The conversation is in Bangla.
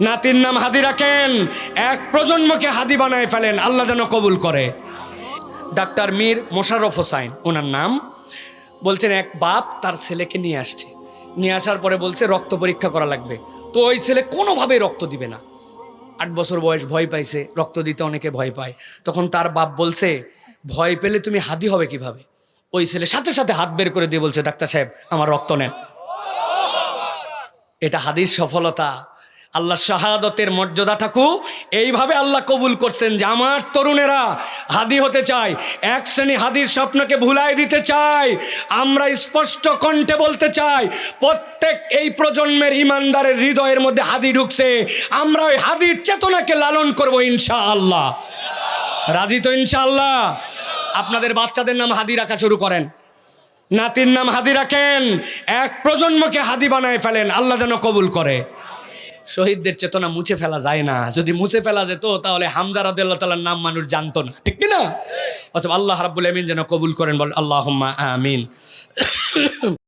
নাতির নাম হাদি রাখেন, এক প্রজন্মকে হাদি বানায় ফেলেন, আল্লাহ যেন কবুল করে। ডাক্তার মীর মোশাররফ হোসাইন ওনার নাম। বলছেন এক বাপ তার ছেলেকে নিয়ে আসছে, নিয়ে আসার পরে বলছে রক্ত পরীক্ষা করা লাগবে। তো ওই ছেলে কোনোভাবেই রক্ত দিবে না, 8 বছর বয়স, ভয় পাইছে, রক্ত দিতে অনেকে ভয় পায়। তখন তার বাপ বলছে ভয় পেলে তুমি হাদি হবে কিভাবে? ওই ছেলে সাথে সাথে হাত বের করে দিয়ে বলছে ডাক্তার সাহেব আমার রক্ত নেন। এটা হাদির সফলতা। আল্লাহ শাহাদতের মর্যাদাটাকু এইভাবে আল্লাহ কবুল করছেন যে আমার তরুণেরা হাদি হতে চায়, এক শ্রেণী হাদির স্বপ্নকে ভুলাই দিতে চায়। আমরা স্পষ্ট কণ্ঠে বলতে চাই, প্রত্যেক এই প্রজন্মের ইমানদারের হৃদয়ের মধ্যে হাদি ঢুকছে, আমরা ওই হাদির চেতনাকে লালন করব ইনশাআল্লাহ। রাজি তো ইনশাআল্লাহ? আপনাদের বাচ্চাদের নাম হাদি রাখা শুরু করেন, নাতির নাম হাদি রাখেন, এক প্রজন্মকে হাদি বানায় ফেলেন, আল্লাহ যেন কবুল করে। শহীদদের চেতনা মুছে ফেলা যায় না, যদি মুছে ফেলা যেত তাহলে হামজা রাদিয়াল্লাহু তাআলার নাম মানুষ জানতো না, ঠিক কি না? অথবা আল্লাহ রাব্বুল আমিন যেন কবুল করেন, বল আল্লাহুম্মা আমিন।